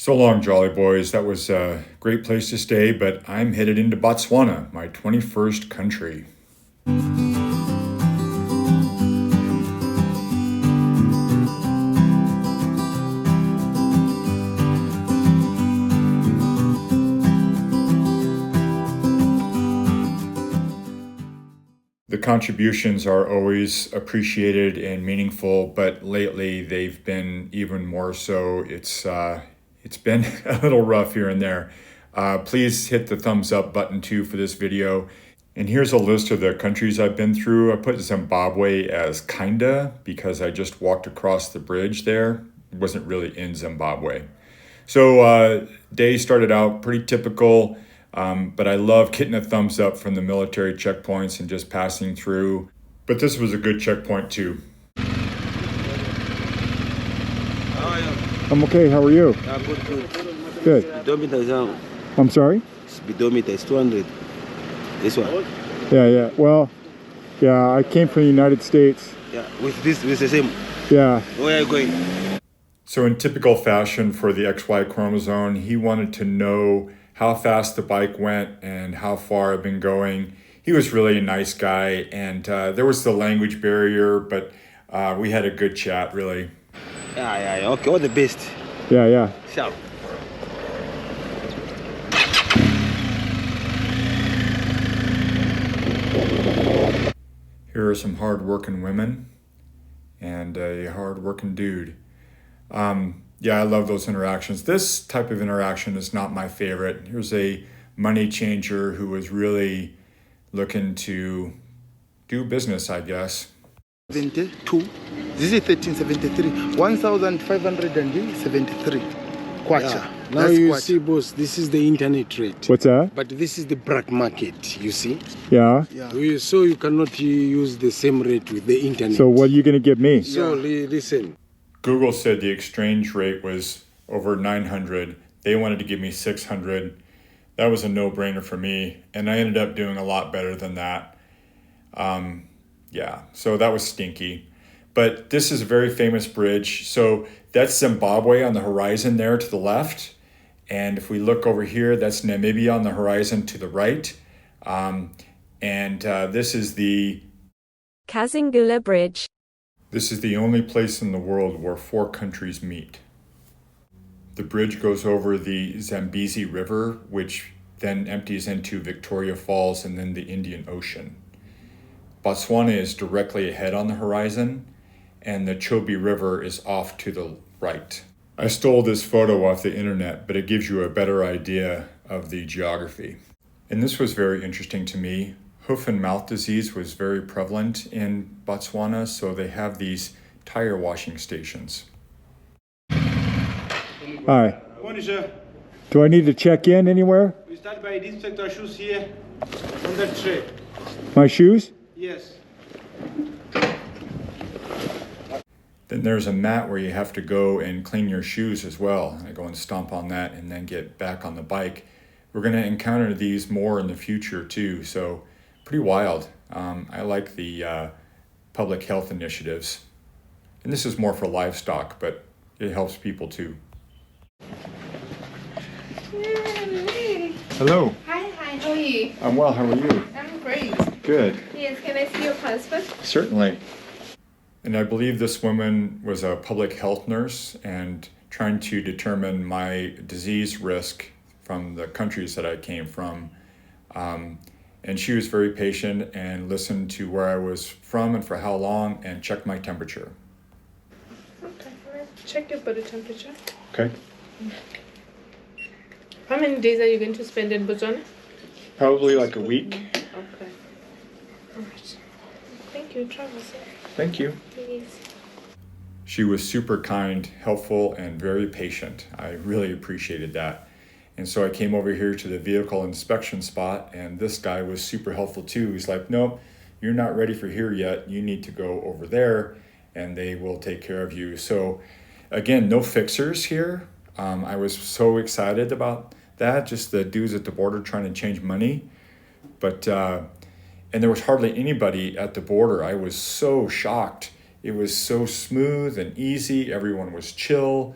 So long, Jolly Boys. That was a great place to stay, but I'm headed into Botswana, my 21st country. The contributions are always appreciated and meaningful, but lately they've been even more so. It's been a little rough here and there. Please hit the thumbs up button too for this video. And here's a list of the countries I've been through. I put Zimbabwe as kinda because I just walked across the bridge there. It wasn't really in Zimbabwe. So day started out pretty typical. But I love getting a thumbs up from the military checkpoints and just passing through. But this was a good checkpoint too. How are you? I'm okay, how are you? Good. Good. Speedometer is down. I'm sorry? Speedometer is 200. This one. Yeah. Well, yeah, I came from the United States. Yeah, with the same. Yeah. Where are you going? So in typical fashion for the XY chromosome, he wanted to know how fast the bike went and how far I've been going. He was really a nice guy, and there was the language barrier, but we had a good chat, really. Yeah. Okay, all the best. Yeah. Ciao. Here are some hard-working women and a hard-working dude. Yeah, I love those interactions. This type of interaction is not my favorite. Here's a money changer who was really looking to do business, I guess. 72. This is 1373. 1,573 kwacha. Yeah. Now That's you kwacha. see, boss, this is the internet rate. What's that? But this is the black market, you see? Yeah. Yeah. So you cannot use the same rate with the internet. So what are you going to give me? So listen. Google said the exchange rate was over 900. They wanted to give me 600. That was a no-brainer for me, and I ended up doing a lot better than that. Yeah, so that was stinky. But this is a very famous bridge. So that's Zimbabwe on the horizon there to the left. And if we look over here, that's Namibia on the horizon to the right. This is the Kazingula Bridge. This is the only place in the world where 4 countries meet. The bridge goes over the Zambezi River, which then empties into Victoria Falls and then the Indian Ocean. Botswana is directly ahead on the horizon, and the Chobe River is off to the right. I stole this photo off the internet, but it gives you a better idea of the geography. And this was very interesting to me. Hoof and mouth disease was very prevalent in Botswana, so they have these tire washing stations. Hi. Morning, sir. Do I need to check in anywhere? We start by disinfect our shoes here on that tray. My shoes? Yes. Then there's a mat where you have to go and clean your shoes as well. I go and stomp on that and then get back on the bike. We're going to encounter these more in the future too, so pretty wild. I like the public health initiatives. And this is more for livestock, but it helps people too. Hello. Hi, how are you? I'm well, how are you? I'm great. Good. Yes, can I see your passport? Certainly. And I believe this woman was a public health nurse and trying to determine my disease risk from the countries that I came from. And she was very patient and listened to where I was from and for how long and checked my temperature. Okay, let's check your body temperature. Okay. How many days are you going to spend in Botswana? Probably like a week. Okay. Alright. Thank you, travel safe. Thank you. Please. She was super kind, helpful, and very patient. I really appreciated that. And so I came over here to the vehicle inspection spot, and this guy was super helpful too. He's like, nope, you're not ready for here yet. You need to go over there, and they will take care of you. So again, no fixers here. I was so excited about that, just the dudes at the border trying to change money. But, and there was hardly anybody at the border. I was so shocked. It was so smooth and easy. Everyone was chill.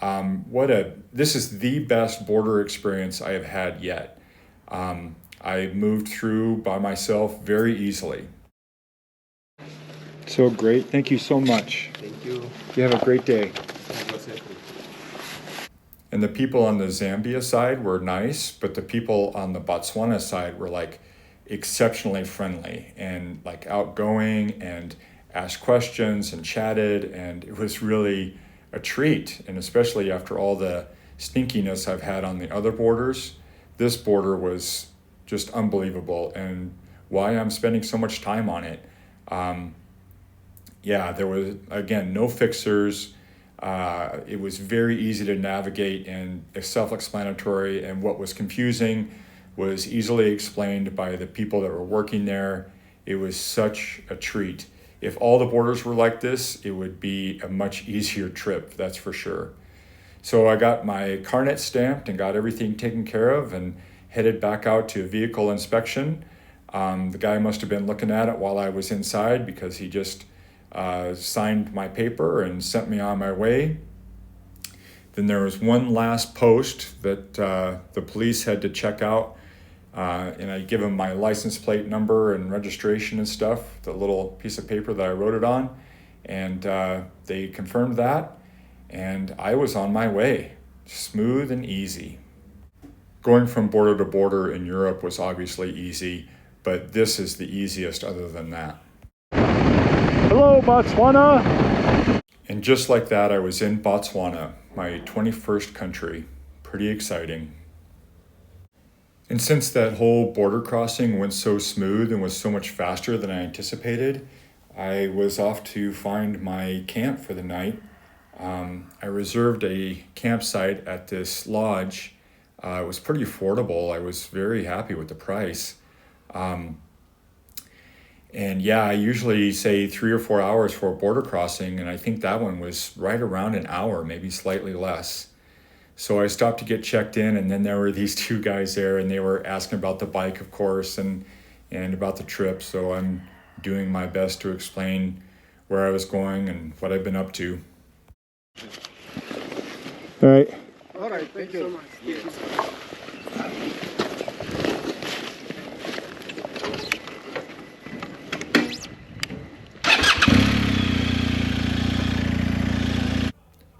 This is the best border experience I have had yet. I moved through by myself very easily. So great. Thank you so much. Thank you. You have a great day. And the people on the Zambia side were nice, but the people on the Botswana side were like exceptionally friendly and like outgoing and asked questions and chatted, and it was really a treat. And especially after all the stinkiness I've had on the other borders, this border was just unbelievable, and why I'm spending so much time on it. There was, again, no fixers. It was very easy to navigate and self-explanatory, and what was confusing was easily explained by the people that were working there. It was such a treat. If all the borders were like this, it would be a much easier trip, that's for sure. So I got my carnet stamped and got everything taken care of and headed back out to a vehicle inspection. The guy must have been looking at it while I was inside, because he just signed my paper and sent me on my way. Then there was one last post that the police had to check out, and I give them my license plate number and registration and stuff, the little piece of paper that I wrote it on, and they confirmed that, and I was on my way, smooth and easy. Going from border to border in Europe was obviously easy, but this is the easiest other than that. Hello, Botswana! And just like that, I was in Botswana, my 21st country. Pretty exciting. And since that whole border crossing went so smooth and was so much faster than I anticipated, I was off to find my camp for the night. I reserved a campsite at this lodge. It was pretty affordable. I was very happy with the price. And yeah, I usually say 3 or 4 hours for a border crossing, and I think that one was right around an hour, maybe slightly less. So I stopped to get checked in, and then there were these two guys there, and they were asking about the bike, of course, and about the trip. So I'm doing my best to explain where I was going and what I've been up to. All right. All right, thank you so much.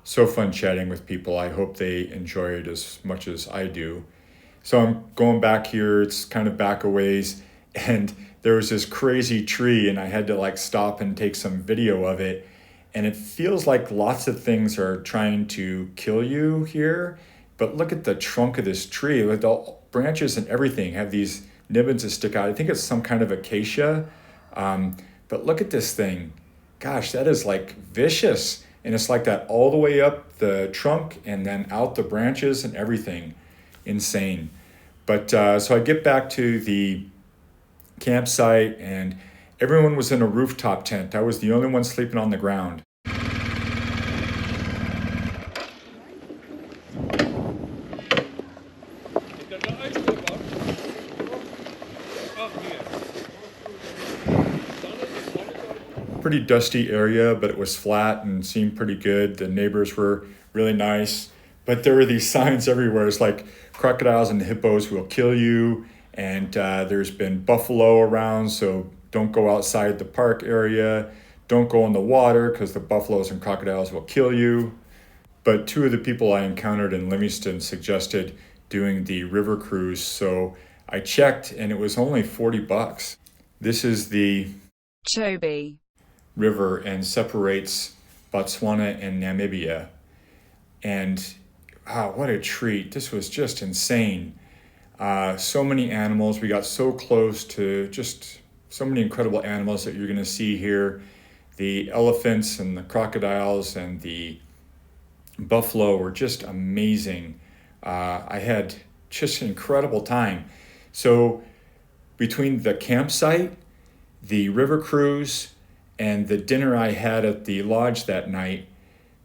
So fun chatting with people. I hope they enjoy it as much as I do. So I'm going back here. It's kind of back a ways, and there was this crazy tree, and I had to like stop and take some video of it. And it feels like lots of things are trying to kill you here. But look at the trunk of this tree. With the branches and everything have these nibbins that stick out. I think it's some kind of acacia. But look at this thing. Gosh, that is like vicious. And it's like that all the way up the trunk and then out the branches and everything. Insane. But so I get back to the campsite, and everyone was in a rooftop tent. I was the only one sleeping on the ground. Pretty dusty area, but it was flat and seemed pretty good. The neighbors were really nice, but there were these signs everywhere. It's like crocodiles and hippos will kill you, and there's been buffalo around, so don't go outside the park area. Don't go in the water because the buffaloes and crocodiles will kill you. But two of the people I encountered in Livingston suggested doing the river cruise, so I checked and it was only $40. This is the Chobe river and separates Botswana and Namibia. And wow, what a treat. This was just insane. So many animals. We got so close to just so many incredible animals that you're going to see here. The elephants and the crocodiles and the buffalo were just amazing. I had just an incredible time. So between the campsite, the river cruise, and the dinner I had at the lodge that night,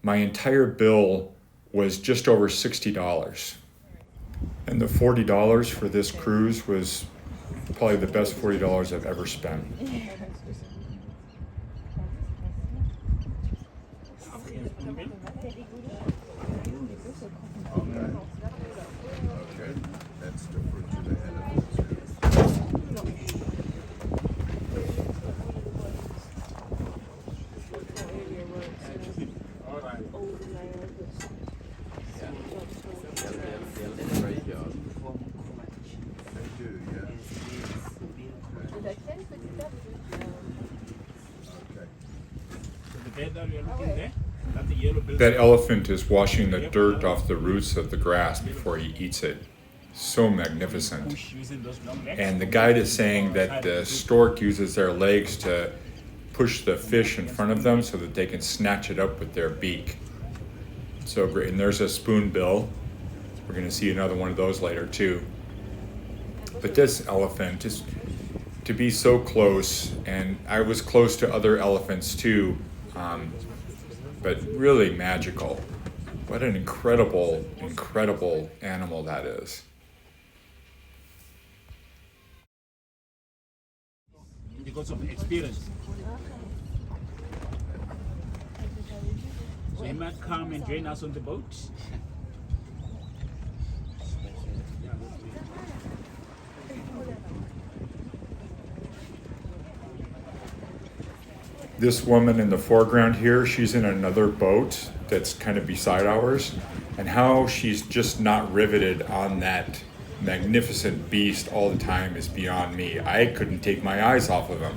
my entire bill was just over $60. And the $40 for this cruise was probably the best $40 I've ever spent. That elephant is washing the dirt off the roots of the grass before he eats it. So magnificent. And the guide is saying that the stork uses their legs to push the fish in front of them so that they can snatch it up with their beak. So great. And there's a spoonbill. We're going to see another one of those later too. But this elephant, just to be so close, and I was close to other elephants too, but really magical. What an incredible, incredible animal that is. Because of experience. So you might come and join us on the boat. This woman in the foreground here, she's in another boat that's kind of beside ours, and how she's just not riveted on that magnificent beast all the time is beyond me. I couldn't take my eyes off of him.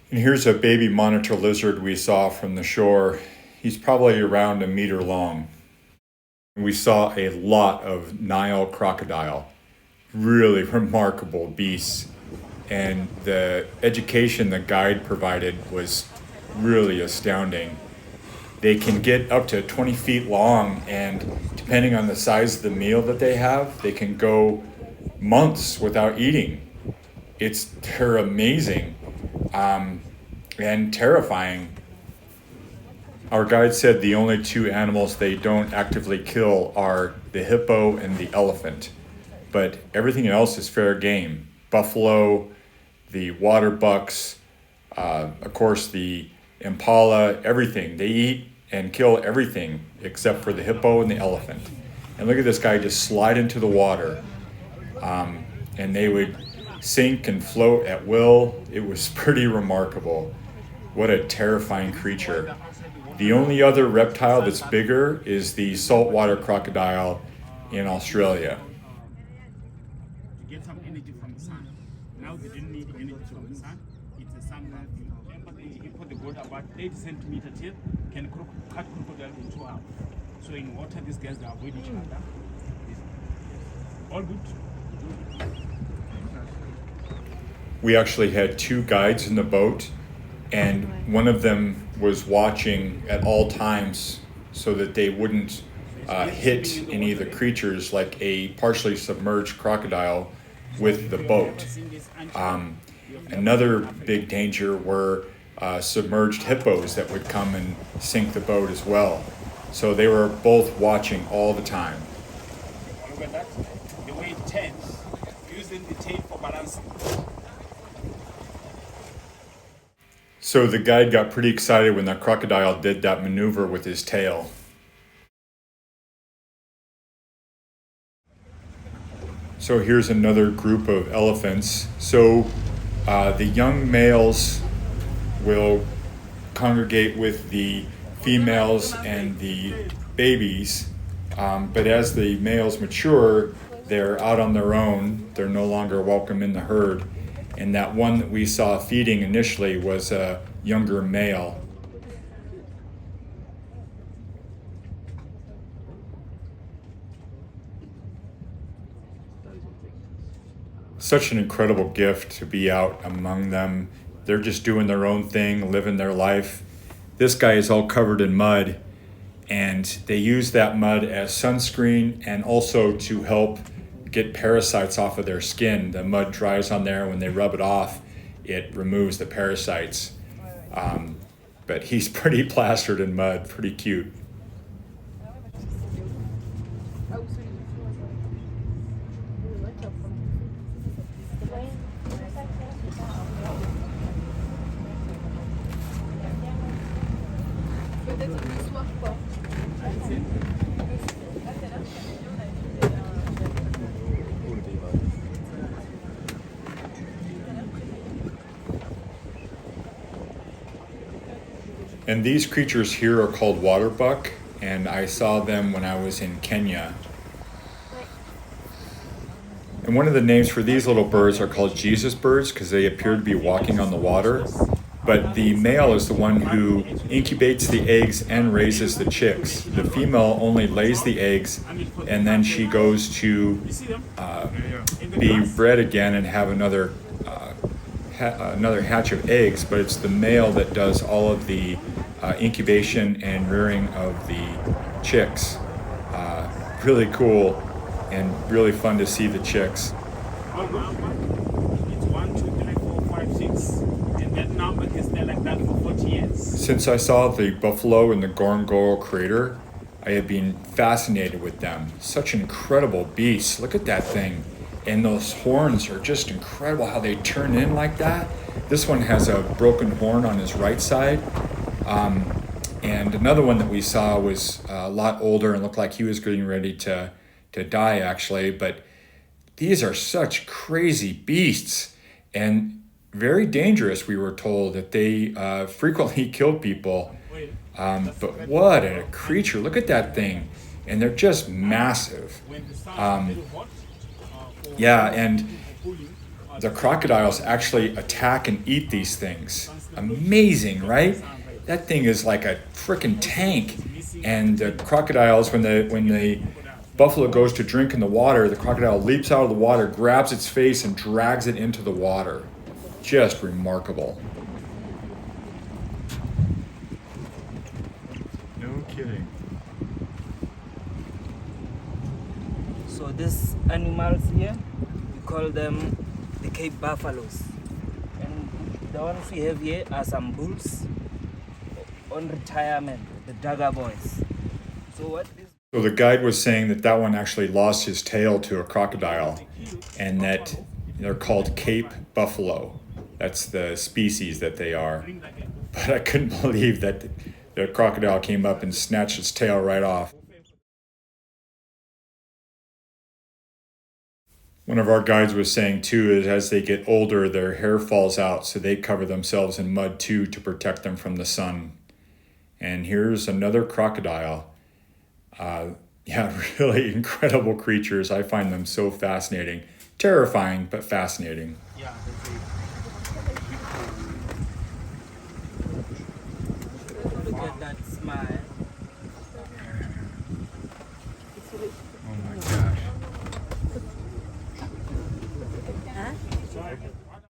And here's a baby monitor lizard we saw from the shore. He's probably around a meter long. We saw a lot of Nile crocodile, really remarkable beasts. And the education the guide provided was really astounding. They can get up to 20 feet long, and depending on the size of the meal that they have, they can go months without eating. They're amazing and terrifying. Our guide said the only two animals they don't actively kill are the hippo and the elephant, but everything else is fair game. Buffalo, the water bucks, of course the impala, everything. They eat and kill everything except for the hippo and the elephant. And look at this guy just slide into the water, and they would sink and float at will. It was pretty remarkable. What a terrifying creature. The only other reptile that's bigger is the saltwater crocodile in Australia. To get some energy from the sun. Now they didn't need energy from the sun. It's a sunlight. You put the boat about 8 centimeter tip, can cut crocodile in 2 hours. So in water, these guys they avoid each other. All good. We actually had two guides in the boat, and one of them was watching at all times so that they wouldn't hit any of the creatures like a partially submerged crocodile with the boat. Another big danger were submerged hippos that would come and sink the boat as well. So they were both watching all the time. Look at that. The way it turns, using the tail for balancing. So the guide got pretty excited when the crocodile did that maneuver with his tail. So here's another group of elephants. So the young males will congregate with the females and the babies, but as the males mature, they're out on their own. They're no longer welcome in the herd. And that one that we saw feeding initially was a younger male. Such an incredible gift to be out among them. They're just doing their own thing, living their life. This guy is all covered in mud, and they use that mud as sunscreen and also to help get parasites off of their skin. The mud dries on there. When they rub it off, it removes the parasites. But he's pretty plastered in mud, pretty cute. And these creatures here are called water buck. and I saw them when I was in Kenya. And one of the names for these little birds are called Jesus birds because they appear to be walking on the water. But the male is the one who incubates the eggs and raises the chicks. The female only lays the eggs, and then she goes to be bred again and have another hatch of eggs. But it's the male that does all of the incubation and rearing of the chicks. Really cool and really fun to see the chicks. It's 1, 2, 3, 4, 5, 6. And that number can stay like that for 40 years. Since I saw the buffalo in the Ngorongoro crater, I have been fascinated with them. Such incredible beasts. Look at that thing. And those horns are just incredible how they turn in like that. This one has a broken horn on his right side. And another one that we saw was a lot older and looked like he was getting ready to die actually. But these are such crazy beasts and very dangerous, we were told, that they frequently kill people. But what a creature. Look at that thing. And they're just massive. Yeah, and the crocodiles actually attack and eat these things. Amazing, right? That thing is like a freaking tank. And the crocodiles, when the buffalo goes to drink in the water, the crocodile leaps out of the water, grabs its face, and drags it into the water. Just remarkable. No kidding. So these animals here, we call them the Cape buffaloes. And the ones we have here are some bulls on retirement, the Dagger boys. So the guide was saying that one actually lost his tail to a crocodile, and that they're called Cape buffalo. That's the species that they are. But I couldn't believe that the crocodile came up and snatched its tail right off. One of our guides was saying too is as they get older, their hair falls out, so they cover themselves in mud too to protect them from the sun. And here's another crocodile. Yeah, really incredible creatures. I find them so fascinating. Terrifying, but fascinating. Yeah, Look at that smile. Oh my gosh.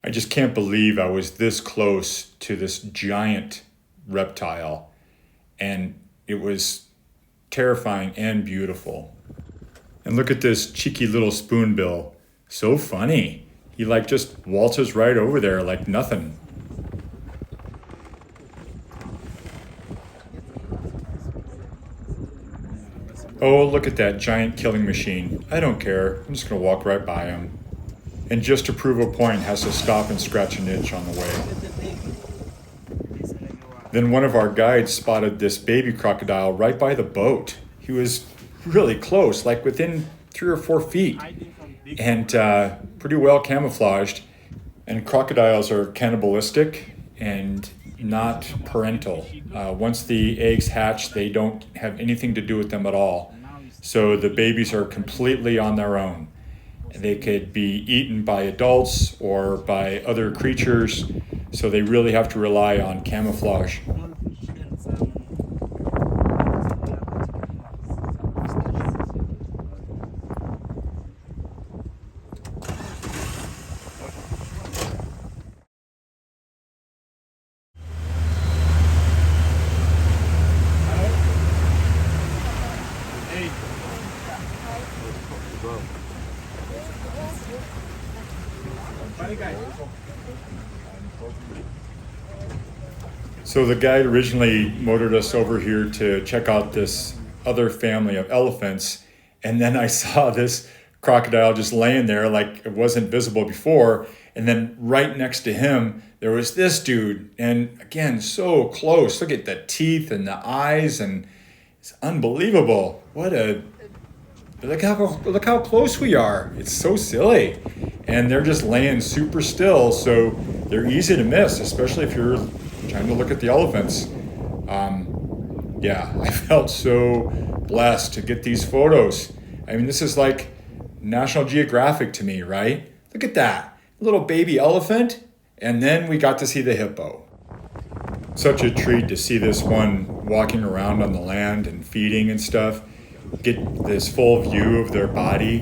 I just can't believe I was this close to this giant reptile, and it was terrifying and beautiful. And look at this cheeky little spoonbill. So funny. He like just waltzes right over there like nothing. Oh, look at that giant killing machine. I don't care. I'm just gonna walk right by him. And just to prove a point, has to stop and scratch an itch on the way. Then one of our guides spotted this baby crocodile right by the boat. He was really close, like within 3 or 4 feet, and pretty well camouflaged. And crocodiles are cannibalistic and not parental. Once the eggs hatch, they don't have anything to do with them at all. So the babies are completely on their own. They could be eaten by adults or by other creatures, so they really have to rely on camouflage. So the guide originally motored us over here to check out this other family of elephants, and then I saw this crocodile just laying there like it wasn't visible before, and then right next to him there was this dude, and again, so close. Look at the teeth and the eyes, and it's unbelievable. Look how close we are. It's so silly. And they're just laying super still, so they're easy to miss, especially if you're trying to look at the elephants. Yeah, I felt so blessed to get these photos. I mean, this is like National Geographic to me, right? Look at that, little baby elephant, and then we got to see the hippo. Such a treat to see this one walking around on the land and feeding and stuff, get this full view of their body.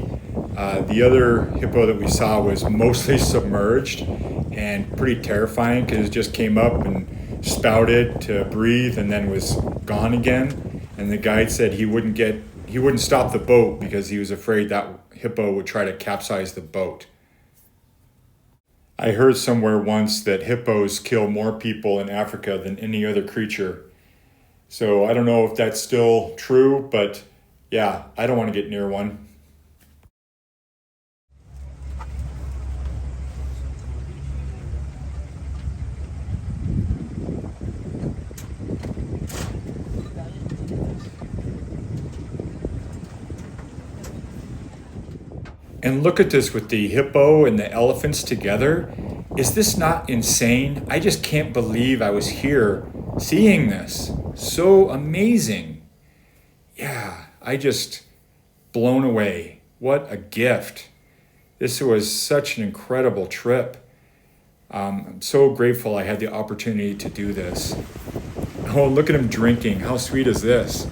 The other hippo that we saw was mostly submerged and pretty terrifying because it just came up and spouted to breathe and then was gone again. And the guide said he wouldn't stop the boat because he was afraid that hippo would try to capsize the boat. I heard somewhere once that hippos kill more people in Africa than any other creature. So I don't know if that's still true, but yeah, I don't want to get near one. And look at this with the hippo and the elephants together. Is this not insane? I just can't believe I was here seeing this. So amazing. Yeah, I just blown away. What a gift. This was such an incredible trip. I'm so grateful I had the opportunity to do this. Oh, look at him drinking. How sweet is this?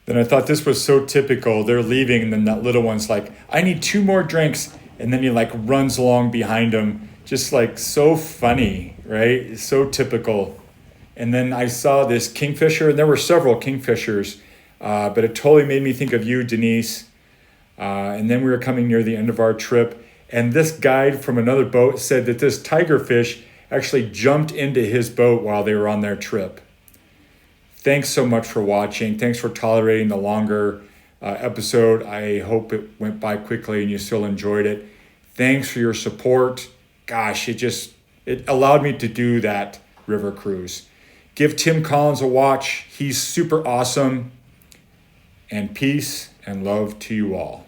Then I thought this was so typical. They're leaving, and then that little one's like, I need 2 more drinks. And then he like runs along behind him. Just like so funny, right? It's so typical. And then I saw this kingfisher, and there were several kingfishers, but it totally made me think of you, Denise. And then we were coming near the end of our trip, and this guide from another boat said that this tigerfish actually jumped into his boat while they were on their trip. Thanks so much for watching. Thanks for tolerating the longer episode. I hope it went by quickly and you still enjoyed it. Thanks for your support. Gosh, it allowed me to do that river cruise. Give Tim Collins a watch. He's super awesome. And peace and love to you all.